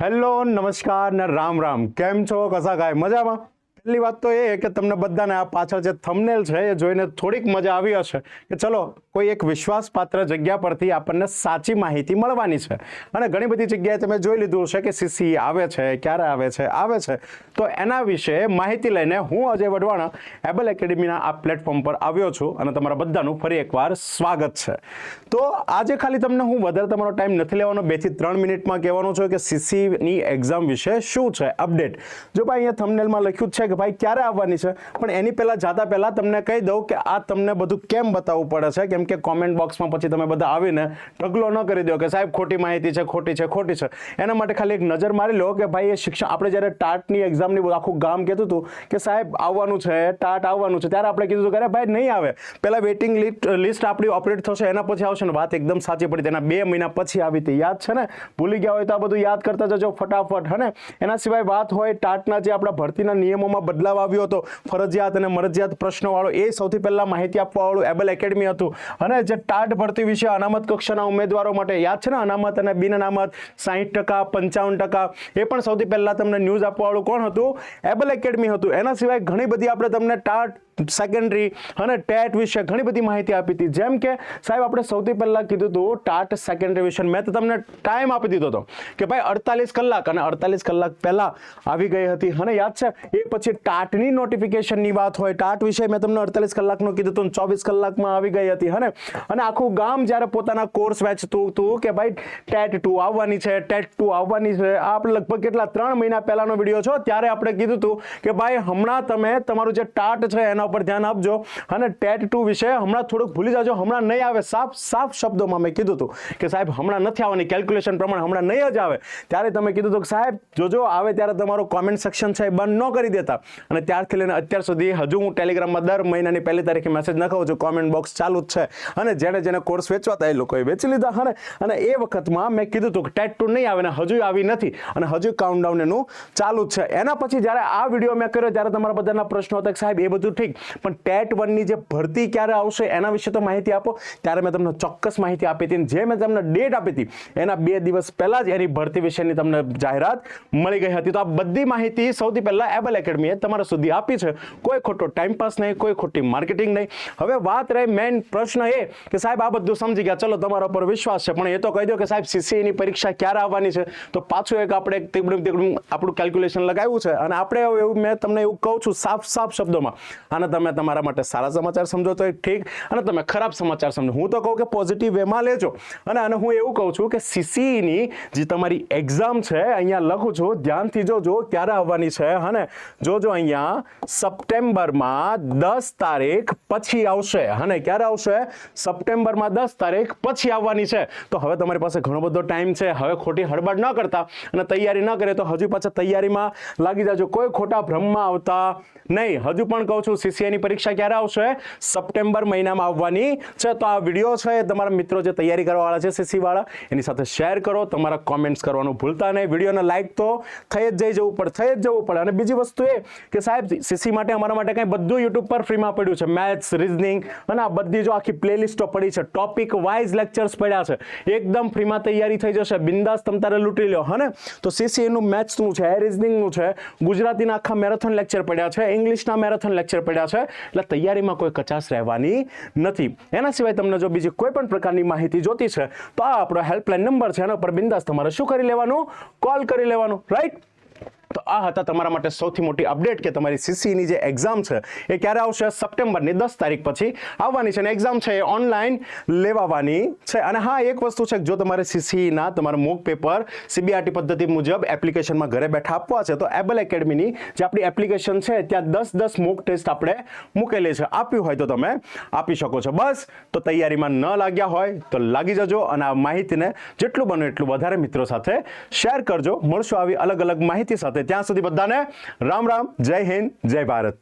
Hello નમસ્કાર ને રામ રામ. કેમ છો? કસા કાય મજામાં? પહેલી વાત તો એ કે તમને બધાને આ પાછળ જે થંબનેલ છે એ જોઈને થોડીક મજા આવી હશે કે ચલો કોઈ એક વિશ્વાસપાત્ર જગ્યા પરથી આપણને સાચી માહિતી મળવાની છે. અને ઘણી બધી જગ્યાએ તમે જોઈ લીધું હશે કે સીસી આવે છે, ક્યારે આવે છે. તો એના વિશે માહિતી લઈને હું અજય વઢવાણા એબલ એકેડમીના આ પ્લેટફોર્મ પર આવ્યો છું અને તમારા બધાનું ફરી એકવાર સ્વાગત છે. તો આજે ખાલી તમને હું વધારે તમારો ટાઈમ નથી લેવાનો, 2 થી 3 મિનિટમાં કહેવાનું છે કે સીસીની એક્ઝામ વિશે શું છે અપડેટ. જો ભાઈ અહીંયા થંબનેલમાં લખ્યું છે કે ભાઈ ક્યારે આવવાની છે, પણ એની પહેલા તમને કહી દઉં કે આ તમને બધું કેમ બતાવવું પડે છે, કેમ કે કોમેન્ટ બોક્સમાં પછી તમે બધા આવીને ઢગલો ન કરી દો કે સાહેબ ખોટી માહિતી છે, ખોટી છે. એના માટે ખાલી એક નજર મારી લો કે ભાઈ એ શિક્ષણ આપણે જ્યારે ટાટની એક્ઝામની આખું ગામ કહેતું હતું કે સાહેબ આવવાનું છે, ટાટ આવવાનું છે, ત્યારે આપણે કીધું કે અરે ભાઈ નહીં આવે, પહેલા વેઇટિંગ લિસ્ટ આપણી ઓપરેટ થશે એના પછી આવશે ને. વાત એકદમ સાચી પડી, તેના 2 મહિના પછી આવી હતી. યાદ છે ને? ભૂલી ગયા હોય તો આ બધું યાદ કરતા જજો ફટાફટ. હે ને? એના સિવાય વાત હોય ટાટના જે આપણા ભરતીના નિયમોમાં બદલાવ આવ્યો હતો, ફરજિયાત અને મરજિયાત પ્રશ્નવાળો, એ સૌથી પહેલા માહિતી આપવાવાળું એબલ એકેડમી હતું. અને જે ટાટ ભરતી વિશે અનામત કક્ષાના ઉમેદવારો માટે યાદ છે ને, અનામત અને બિન અનામત 60%, 55%, એ પણ સૌથી પહેલા તમને ન્યૂઝ આપવાવાળું કોણ હતું? એબલ એકેડમી હતું. એના સિવાય ઘણી બધી આપણે તમને ટાટ સેકન્ડરી અને ટેટ વિશે ઘણી બધી માહિતી આપી હતી. જેમ કે સાહેબ આપણે સૌથી પહેલા કીધું હતું ટાટ સેકન્ડરી વિશે મેં તો તમને ટાઈમ આપી દીધો હતો કે ભાઈ 48 કલાક, અને 48 કલાક પહેલા આવી ગઈ હતી. અને યાદ છે એ પછી ટાટની નોટિફિકેશનની વાત હોય, ટાટ વિશે મેં તમને 48 કલાકનું કીધું હતું, 24 કલાકમાં આવી ગઈ હતી. અને આખું ગામ જ્યારે પોતાના કોર્સ વેચતું હતું કે ભાઈ ટેટ 2 આવવાની છે, ટેટ 2 આવવાની છે. આપણે લગભગ કેટલા 3 મહિના પહેલાનો વિડીયો છો, ત્યારે આપણે કીધું હતું કે ભાઈ હમણાં તમે તમારું જે ટાટ છે એના ઉપર ધ્યાન આપજો અને ટેટ 2 વિશે હમણાં થોડુંક ભૂલી જાજો, હમણાં નહીં આવે. સાફ શબ્દોમાં મેં કીધું હતું કે સાહેબ હમણાં નથી આવવાની, કેલ્ક્યુલેશન પ્રમાણે હમણાં નહીં જ આવે. ત્યારે તમે કીધું હતું કે સાહેબ જોજો આવે ત્યારે તમારું કોમેન્ટ સેક્શન છે એ બંધ ન કરી દેતા. અને ત્યારથી લઈને અત્યાર સુધી હજુ હું ટેલિગ્રામમાં દર મહિનાની 1 તારીખે મેસેજ નખાવું છું, કોમેન્ટ બોક્સ ચાલુ જ છે. અને જેને કોર્સ વેચવાતા એ લોકોએ વેચી લીધા. અને એ વખતમાં મેં કીધું હતું કે ટેટ 2 નહીં આવે, ને હજુ આવી નથી, અને હજુ કાઉન્ટડાઉન એનું ચાલુ જ છે. એના પછી જ્યારે આ વિડીયો મેં કર્યો ત્યારે તમારા બધાના પ્રશ્નો હતા કે સાહેબ એ બધું ઠીક, પણ ટેટ 1 ની જે ભરતી ક્યારે આવશે એના વિશે તો માહિતી આપો. ત્યારે મેં તમને ચોક્કસ માહિતી આપી હતી. જે મેં તમને ડેટ આપી હતી એના 2 દિવસ પહેલા જ એની ભરતી વિશેની તમને જાહેરાત મળી ગઈ હતી. તો આ બધી માહિતી સૌથી પહેલા એબલ એકેડમીએ તમારા સુધી આપી છે. કોઈ ખોટો ટાઈમ પાસ નહીં, કોઈ ખોટી માર્કેટિંગ નહીં. હવે વાત રહી મેઇન પ્રશ્ન એ કે સાહેબ આ બધું સમજી ગયા, ચલો તમારા પર વિશ્વાસ છે, પણ એ તો કહી દો કે સાહેબ સીસીની પરીક્ષા ક્યારે આવવાની છે. તો પાછું એક આપણે આપણું કેલ્ક્યુલેશન લગાવ્યું છે, અને આપણે એવું મેં તમને એવું કહું છું સાફ શબ્દોમાં, અને તમે તમારા માટે સારા સમાચાર સમજો તો ઠીક, અને તમે ખરાબ સમાચાર સમજો. હું તો કહું કે પોઝિટિવ વેમાં લેજો. અને હું એવું કહું છું કે સીસીની જે તમારી એક્ઝામ છે અહીંયા લખું છું, ધ્યાનથી જોજો ક્યારે આવવાની છે. અને જોજો અહીંયા સપ્ટેમ્બરમાં 10 તારીખ પછી આવશે. અને ક્યારે આવશે? સપ્ટેમ્બરમાં 10 તારીખ પછી આવવાની છે. તો હવે તમારી પાસે ઘણો બધો ટાઈમ છે. હવે ખોટી હડબડ ન કરતા અને તૈયારી ન કરે તો હજુ પાછા તૈયારીમાં લાગી જાજો. કોઈ ખોટા ભ્રમમાં આવતા નહીં. હજુ પણ કહું છું સીસીઆઈની પરીક્ષા ક્યારે આવશે? સપ્ટેમ્બર મહિનામાં આવવાની છે. તો આ વિડીયો છે તમારા મિત્રો જે તૈયારી કરવાવાળા છે સીસી વાળા, એની સાથે શેર કરો. તમારા કોમેન્ટ્સ કરવાનું ભૂલતા નહીં. વિડીયોને લાઈક તો થઈ જ જવું પડે. અને બીજી વસ્તુ એ કે સાહેબ સીસી માટે અમારા માટે કંઈ બધું યુટ્યુબ પર ફ્રીમાં પડ્યું છે. મેથ્સ, રીઝનિંગ અને આ બધી જો આખી પ્લેલિસ્ટો પડી છે, ટોપિક વાઇઝ લેક્ચર્સ પડ્યા છે, એકદમ ફ્રીમાં તૈયારી થઈ જશે. બિંદાસ તમ તારે લૂંટી લો. તો સીસીનું મેથ્સનું છે, રીઝનિંગનું છે, ગુજરાતીના આખા મેરેથોન લેક્ચર પડ્યા છે, ઇંગ્લિશના મેરેથોન લેક્ચર પડ્યા છે. એટલે તૈયારીમાં કોઈ કચાશ રહેવાની નથી. એના સિવાય તમને જો બીજી કોઈ પણ પ્રકારની માહિતી જોતી છે તો આ આપણો હેલ્પલાઇન નંબર છે, એના પર બિંદાસ તમારે શું કરી લેવાનું? કોલ કરી લેવાનું. રાઈટ? તો આ હતા તમારા માટે સૌથી મોટી અપડેટ કે તમારી સીસીની જે એક્ઝામ છે એ ક્યારે આવશે? સપ્ટેમ્બરની 10 તારીખ પછી આવવાની છે. અને એક્ઝામ છે એ ઓનલાઈન લેવાવાની છે. અને હા, એક વસ્તુ છે કે જો તમારે સીસીના તમારા મોક પેપર સીબીઆરટી પદ્ધતિ મુજબ એપ્લિકેશનમાં ઘરે બેઠા આપવા છે તો એબલ એકેડમીની જે આપણી એપ્લિકેશન છે ત્યાં 10 મોક ટેસ્ટ આપણે મૂકેલી છે. આપ્યું હોય તો તમે આપી શકો છો. બસ, તો તૈયારીમાં ન લાગ્યા હોય તો લાગી જજો અને આ માહિતીને જેટલું બને એટલું વધારે મિત્રો સાથે શેર કરજો. મળશું આવી અલગ અલગ માહિતી સાથે. ત્યાં સુધી બધાને રામ રામ, જય હિન્દ, જય ભારત.